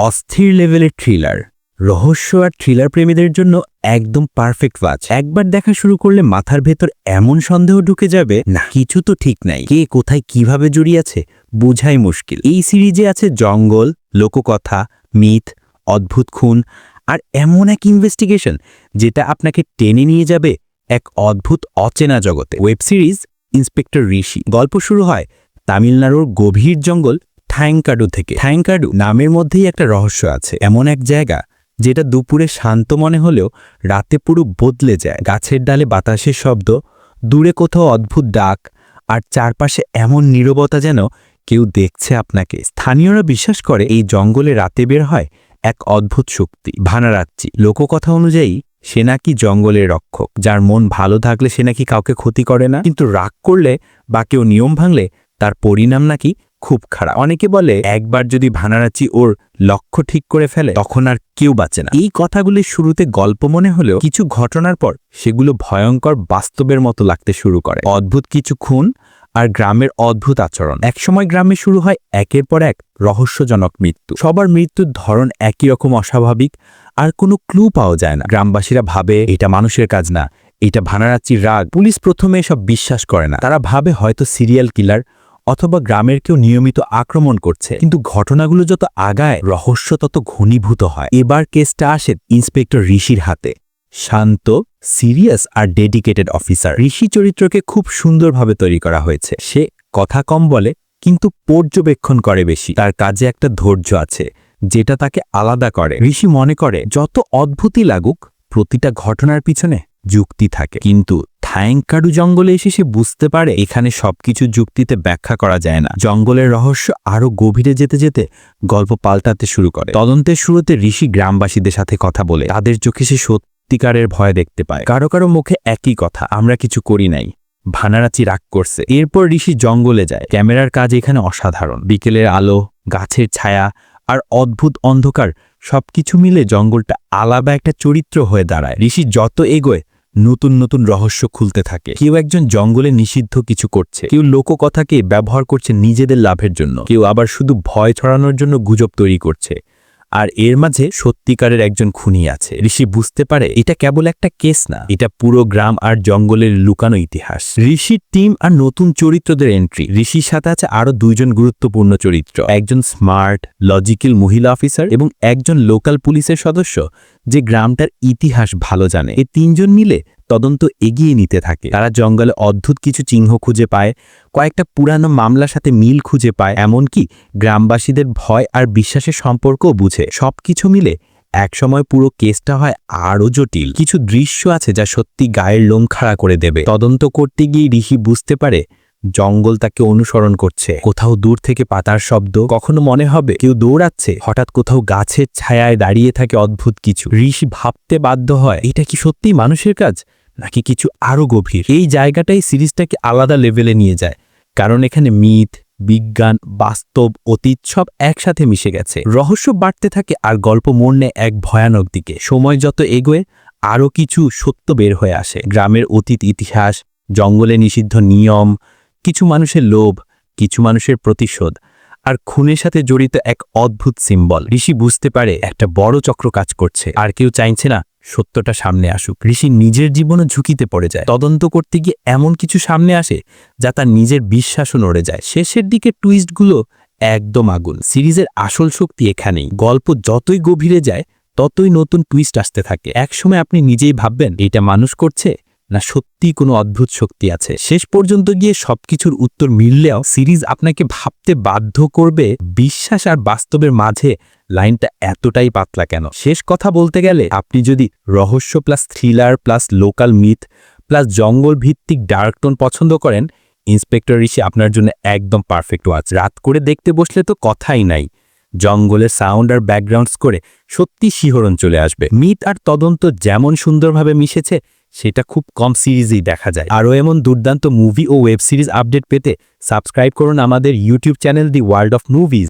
অস্থির লেভেলের থ্রিলার, রহস্য আর থ্রিলার প্রেমীদের জন্য একদম পারফেক্ট ওয়াচ। একবার দেখা শুরু করলে মাথার ভেতর এমন সন্দেহ ঢুকে যাবে, না কিছু তো ঠিক নাই, কে কোথায় কিভাবে জড়িয়ে আছে বোঝাই মুশকিল। এই সিরিজে আছে জঙ্গল, লোককথা, মিথ, অদ্ভুত খুন আর এমন এক ইনভেস্টিগেশন যেটা আপনাকে টেনে নিয়ে যাবে এক অদ্ভুত অচেনা জগতে। ওয়েব সিরিজ ইন্সপেক্টর ঋষি। গল্প শুরু হয় তামিলনাড়ুর গভীর জঙ্গল থাইংকাডু থেকে। থাইংকাডু নামের মধ্যেই একটা রহস্য আছে, এমন এক জায়গা যেটা দুপুরে শান্ত মনে হলেও রাতে পুরো বদলে যায়। গাছের ডালে বাতাসের শব্দ, দূরে কোথাও অদ্ভুত ডাক, আর চারপাশে এমন নীরবতা যেন কেউ দেখছে আপনাকে। স্থানীয়রা বিশ্বাস করে এই জঙ্গলে রাতে বের হয় এক অদ্ভুত শক্তি, ভানারাচ্চি। লোককথা অনুযায়ী সে নাকি জঙ্গলের রক্ষক, যার মন ভালো থাকলে সে নাকি কাউকে ক্ষতি করে না, কিন্তু রাগ করলে বা কেউ নিয়ম ভাঙলে তার পরিণাম নাকি খুব খারাপ। অনেকে বলে একবার যদি ভানারাচ্চি ওর লক্ষ্য ঠিক করে ফেলে তখন আর কেউ বাঁচে না। এই কথাগুলি শুরুতে গল্প মনে হলেও কিছু ঘটনার পর সেগুলো ভয়ঙ্কর বাস্তবের মতো লাগতে শুরু করে। অদ্ভুত কিছু খুন আর গ্রামের অদ্ভুত আচরণ। একসময় গ্রামে শুরু হয় একের পর এক রহস্যজনক মৃত্যু। সবার মৃত্যুর ধরন একই রকম অস্বাভাবিক, আর কোনো ক্লু পাওয়া যায় না। গ্রামবাসীরা ভাবে এটা মানুষের কাজ না, এটা ভানারাচ্চির রাগ। পুলিশ প্রথমে এসব বিশ্বাস করে না, তারা ভাবে হয়তো সিরিয়াল কিলার অথবা গ্রামের কেউ নিয়মিত আক্রমণ করছে। কিন্তু ঘটনাগুলো যত আগায় রহস্য তত ঘনীভূত হয়। এবার কেসটা আসে ইন্সপেক্টর ঋষির হাতে। শান্ত, সিরিয়াস আর ডেডিকেটেড অফিসার। ঋষি চরিত্রকে খুব সুন্দরভাবে তৈরি করা হয়েছে। সে কথা কম বলে কিন্তু পর্যবেক্ষণ করে বেশি। তার কাজে একটা ধৈর্য আছে যেটা তাকে আলাদা করে। ঋষি মনে করে যত অদ্ভুতই লাগুক প্রতিটা ঘটনার পিছনে যুক্তি থাকে। কিন্তু থাইংকাডু জঙ্গলে এসে সে বুঝতে পারে এখানে সবকিছু যুক্তিতে ব্যাখ্যা করা যায় না। জঙ্গলের রহস্য আরো গভীরে যেতে যেতে গল্প পাল্টাতে শুরু করে। তদন্তের শুরুতে ঋষি গ্রামবাসীদের সাথে কথা বলে, তাদের চোখে সে সত্যিকারের ভয় দেখতে পায়। কারো কারো মুখে একই কথা, আমরা কিছু করি নাই, ভানারাচ্চি রাগ করছে। এরপর ঋষি জঙ্গলে যায়। ক্যামেরার কাজ এখানে অসাধারণ। বিকেলের আলো, গাছের ছায়া আর অদ্ভুত অন্ধকার সবকিছু মিলে জঙ্গলটা আলাদা একটা চরিত্র হয়ে দাঁড়ায়। ঋষি যত এগোয় নতুন নতুন রহস্য খুলতে থাকে। কেউ একজন জঙ্গলে নিষিদ্ধ কিছু করছে, কেউ লোককথাকে ব্যবহার করছে নিজেদের লাভের জন্য, কেউ আবার শুধু ভয় ছড়ানোর জন্য গুজব তৈরি করছে। আর এর মাঝে সত্যিকারের একজন খুনি আছে। ঋষি বুঝতে পারে এটা কেবল একটা কেস না, এটা পুরো গ্রাম আর জঙ্গলের লুকানো ইতিহাস। ঋষির টিম আর নতুন চরিত্রদের এন্ট্রি। ঋষির সাথে আছে আরো দুইজন গুরুত্বপূর্ণ চরিত্র, একজন স্মার্ট লজিক্যাল মহিলা অফিসার এবং একজন লোকাল পুলিশের সদস্য যে গ্রামটার ইতিহাস ভালো জানে। এই তিনজন মিলে তদন্ত এগিয়ে নিতে থাকে। তারা জঙ্গলে অদ্ভুত কিছু চিহ্ন খুঁজে পায়, কয়েকটা পুরানো মামলার সাথে মিল খুঁজে পায়, এমনকি গ্রামবাসীদের ভয় আর বিশ্বাসের সম্পর্কও বুঝে। সবকিছু মিলে একসময় পুরো কেসটা হয় আরও জটিল। কিছু দৃশ্য আছে যা সত্যি গায়ের লোম খাড়া করে দেবে। তদন্ত করতে গিয়ে ঋষি বুঝতে পারে জঙ্গল তাকে অনুসরণ করছে। কোথাও দূর থেকে পাতার শব্দ, কখনো মনে হবে কেউ দৌড়াচ্ছে, হঠাৎ কোথাও গাছের ছায়ায় দাঁড়িয়ে থাকে অদ্ভুত কিছু। ঋষি ভাবতে বাধ্য হয় এটা কি সত্যি মানুষের কাজ নাকি কিছু আরো গভীর। এই জায়গাটাই সিরিজটাকে আলাদা লেভেলে নিয়ে যায়, কারণ এখানে মিথ, বিজ্ঞান, বাস্তব, অতীত সব একসাথে মিশে গেছে। রহস্য বাড়তে থাকে আর গল্প মোড় নেয় এক ভয়ানক দিকে। সময় যত এগোয় আরও কিছু সত্য বের হয়ে আসে। গ্রামের অতীত ইতিহাস, জঙ্গলে নিষিদ্ধ নিয়ম, কিছু মানুষের লোভ, কিছু মানুষের প্রতিশোধ, আর খুনের সাথে জড়িত এক অদ্ভুত সিম্বল। ঋষি বুঝতে পারে একটা বড় চক্র কাজ করছে, আর কেউ চাইছে না সত্যটা সামনে আসুক। ঋষি নিজের জীবনও ঝুঁকিতে পড়ে যায়। তদন্ত করতে গিয়ে এমন কিছু সামনে আসে যা তার নিজের বিশ্বাসও নড়ে যায়। শেষের দিকে টুইস্টগুলো একদম আগুন। সিরিজের আসল শক্তি এখানেই। গল্প যতই গভীরে যায় ততই নতুন টুইস্ট আসতে থাকে। একসময় আপনি নিজেই ভাববেন এটা মানুষ করছে না সত্যি কোনো অদ্ভুত শক্তি আছে। শেষ পর্যন্ত গিয়ে সবকিছুর উত্তর মিললেও সিরিজ আপনাকে ভাবতে বাধ্য করবে বিশ্বাস আর বাস্তবের মাঝে লাইনটা এতটাই পাতলা কেন। শেষ কথা বলতে গেলে আপনি যদি রহস্য plus thriller plus local myth plus জঙ্গল ভিত্তিক ডার্ক টোন পছন্দ করেন, ইন্সপেক্টর ঋষি আপনার জন্য একদম পারফেক্ট ওয়াচ। রাত করে দেখতে বসলে তো কথাই নাই, জঙ্গলের সাউন্ড আর ব্যাকগ্রাউন্ড করে সত্যি শিহরণ চলে আসবে। মিথ আর তদন্ত যেমন সুন্দরভাবে মিশেছে সেটা খুব কম সিরিজেই দেখা যায়। আরও এমন দুর্দান্ত মুভি ও ওয়েব সিরিজ আপডেট পেতে সাবস্ক্রাইব করুন আমাদের YouTube channel the world of movies.